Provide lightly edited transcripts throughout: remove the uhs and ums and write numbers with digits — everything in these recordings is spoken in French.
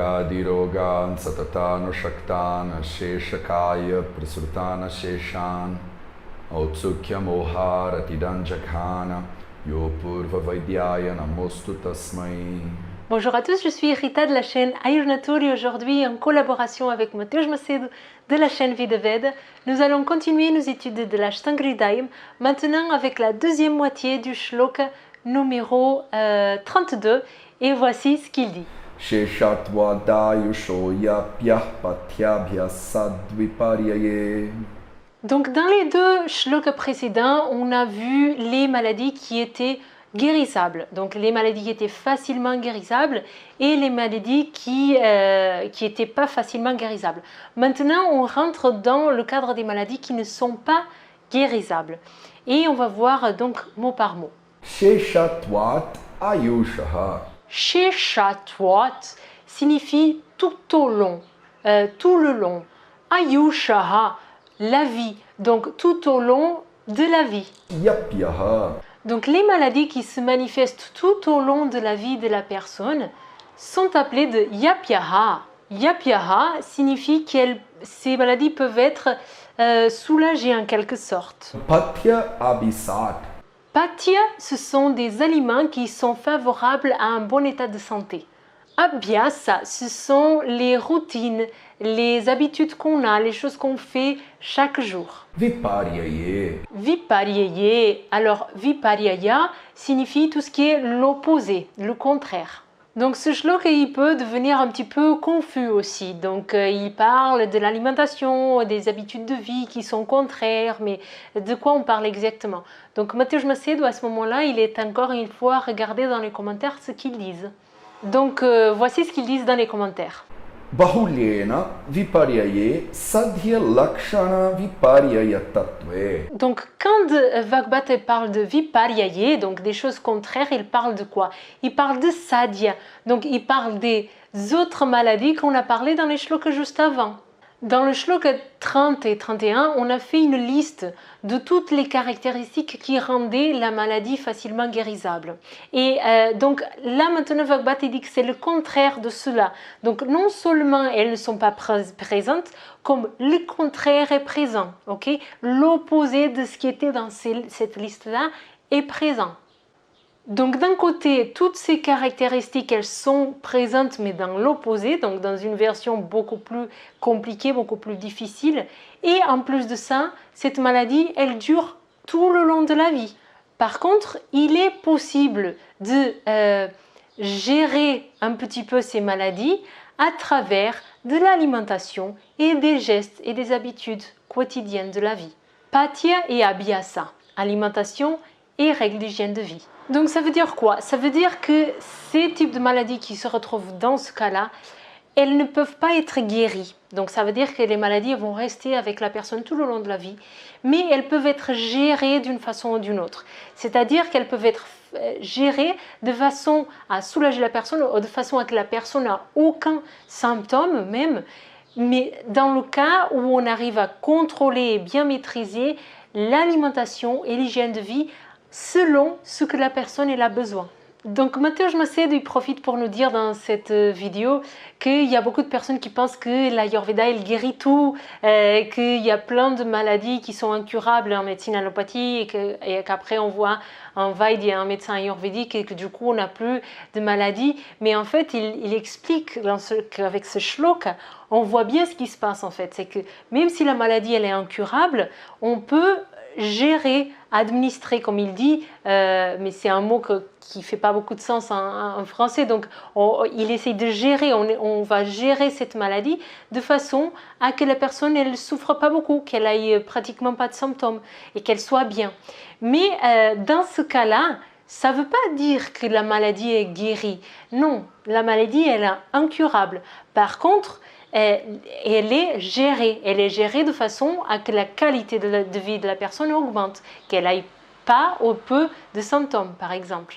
Rogadirogan satatan shaktan sheshakaya prasrutana sheshan autsukya moharatidanjakhana yo purva vaidyaya namostu tasmai. Bonjour à tous, je suis Rita de la chaîne Ayurnatur et aujourd'hui en collaboration avec Mateusz Macedo de la chaîne Vida Veda, nous allons continuer nos études de l'Ashtanga-hridayam maintenant avec la deuxième moitié du shloka numéro 32 et voici ce qu'il dit. Donc dans les deux shlokas précédents, on a vu les maladies qui étaient guérissables, donc les maladies qui étaient facilement guérissables et les maladies qui n'étaient pas facilement guérissables. Maintenant, on rentre dans le cadre des maladies qui ne sont pas guérissables et on va voir donc mot par mot. Sheshatvat ayushaha. Sheshatvat signifie tout au long, tout le long. Ayushaha, la vie, donc tout au long de la vie. Yapyaha. Donc les maladies qui se manifestent tout au long de la vie de la personne sont appelées de yapyaha. Yapyaha signifie que ces maladies peuvent être soulagées en quelque sorte. Patya abhisat. Patya, ce sont des aliments qui sont favorables à un bon état de santé. Abhyasa, ce sont les routines, les habitudes qu'on a, les choses qu'on fait chaque jour. Viparyaye. Viparyaye. Alors, viparyaya signifie tout ce qui est l'opposé, le contraire. Donc, ce shloka, il peut devenir un petit peu confus aussi. Donc, il parle de l'alimentation, des habitudes de vie qui sont contraires, mais de quoi on parle exactement? Donc, Mateusz Macedo, à ce moment-là, il est encore une fois regardé dans les commentaires ce qu'ils disent. Donc, voici ce qu'ils disent dans les commentaires. Bahulyena viparyaye sadhya lakshana viparyaya tattve. Donc, quand Bhagavad parle de viparyaye, donc des choses contraires, il parle de quoi? Il parle de sadhya. Donc, il parle des autres maladies qu'on a parlé dans les shlokas juste avant. Dans le shloka 30 et 31, on a fait une liste de toutes les caractéristiques qui rendaient la maladie facilement guérissable. Et donc là maintenant Bhagavad dit que c'est le contraire de cela. Donc non seulement elles ne sont pas présentes, comme le contraire est présent. Okay? L'opposé de ce qui était dans cette liste-là est présent. Donc d'un côté, toutes ces caractéristiques, elles sont présentes mais dans l'opposé, donc dans une version beaucoup plus compliquée, beaucoup plus difficile. Et en plus de ça, cette maladie, elle dure tout le long de la vie. Par contre, il est possible de gérer un petit peu ces maladies à travers de l'alimentation et des gestes et des habitudes quotidiennes de la vie. Patya et abhyasa, alimentation et règles d'hygiène de vie. Donc ça veut dire quoi? Ça veut dire que ces types de maladies qui se retrouvent dans ce cas-là, elles ne peuvent pas être guéries. Donc ça veut dire que les maladies vont rester avec la personne tout le long de la vie, mais elles peuvent être gérées d'une façon ou d'une autre. C'est-à-dire qu'elles peuvent être gérées de façon à soulager la personne ou de façon à que la personne n'a aucun symptôme même, mais dans le cas où on arrive à contrôler et bien maîtriser l'alimentation et l'hygiène de vie selon ce que la personne a besoin. Donc Mateusz Macedo profite pour nous dire dans cette vidéo qu'il y a beaucoup de personnes qui pensent que l'Ayurveda il guérit tout, qu'il y a plein de maladies qui sont incurables en médecine allopathique et qu'après on voit un Vaidya, un médecin ayurvédique et que du coup on n'a plus de maladies. Mais en fait il explique qu'avec ce shloka on voit bien ce qui se passe en fait. C'est que même si la maladie elle est incurable, on peut gérer, administrer comme il dit, mais c'est un mot qui ne fait pas beaucoup de sens en français, donc il essaye de gérer, on va gérer cette maladie de façon à que la personne elle ne souffre pas beaucoup, qu'elle ait pratiquement pas de symptômes et qu'elle soit bien. Mais dans ce cas-là, ça ne veut pas dire que la maladie est guérie, non, la maladie elle est incurable. Par contre, elle est gérée de façon à que la qualité de vie de la personne augmente, qu'elle n'ait pas ou peu de symptômes par exemple.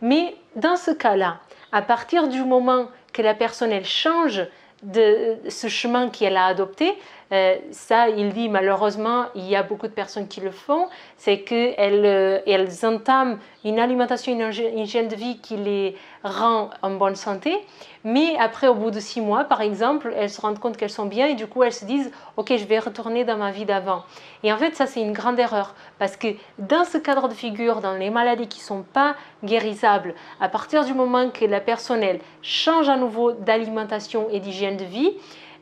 Mais dans ce cas-là, à partir du moment que la personne elle change de ce chemin qu'elle a adopté, Ça, il dit malheureusement, il y a beaucoup de personnes qui le font, c'est qu'elles entament une alimentation, une hygiène de vie qui les rend en bonne santé, mais après, au bout de 6 mois, par exemple, elles se rendent compte qu'elles sont bien et du coup, elles se disent « Ok, je vais retourner dans ma vie d'avant ». Et en fait, ça, c'est une grande erreur parce que dans ce cadre de figure, dans les maladies qui ne sont pas guérissables, à partir du moment que la personne, elle change à nouveau d'alimentation et d'hygiène de vie,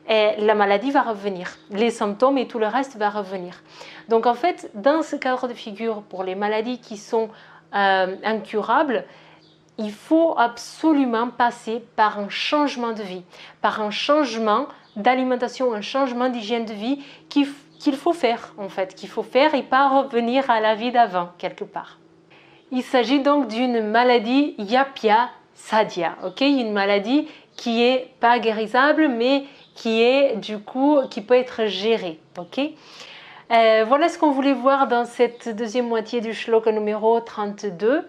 la maladie va revenir, les symptômes et tout le reste va revenir. Donc en fait, dans ce cadre de figure, pour les maladies qui sont incurables, il faut absolument passer par un changement de vie, par un changement d'alimentation, un changement d'hygiène de vie qu'il faut faire en fait, qu'il faut faire et pas revenir à la vie d'avant quelque part. Il s'agit donc d'une maladie Yapya Sadia, ok, une maladie qui est pas guérissable mais qui est du coup qui peut être gérée, ok. Voilà ce qu'on voulait voir dans cette deuxième moitié du shloka numéro 32.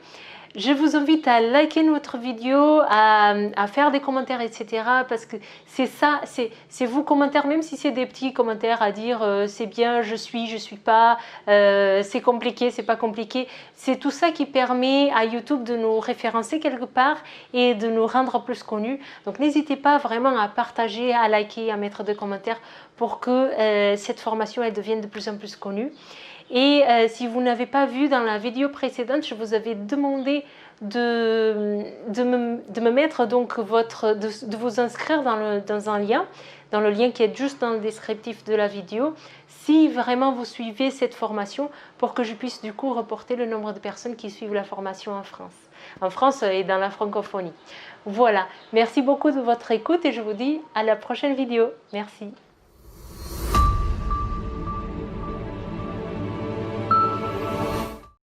Je vous invite à liker notre vidéo, à faire des commentaires, etc. Parce que c'est ça, c'est vos commentaires, même si c'est des petits commentaires à dire c'est bien, je suis pas, c'est compliqué, c'est pas compliqué. C'est tout ça qui permet à YouTube de nous référencer quelque part et de nous rendre plus connus. Donc n'hésitez pas vraiment à partager, à liker, à mettre des commentaires pour que cette formation elle devienne de plus en plus connue. Et si vous n'avez pas vu dans la vidéo précédente, je vous avais demandé de me mettre donc de vous inscrire dans un lien, dans le lien qui est juste dans le descriptif de la vidéo, si vraiment vous suivez cette formation pour que je puisse du coup reporter le nombre de personnes qui suivent la formation en France et dans la francophonie. Voilà, merci beaucoup de votre écoute et je vous dis à la prochaine vidéo. Merci.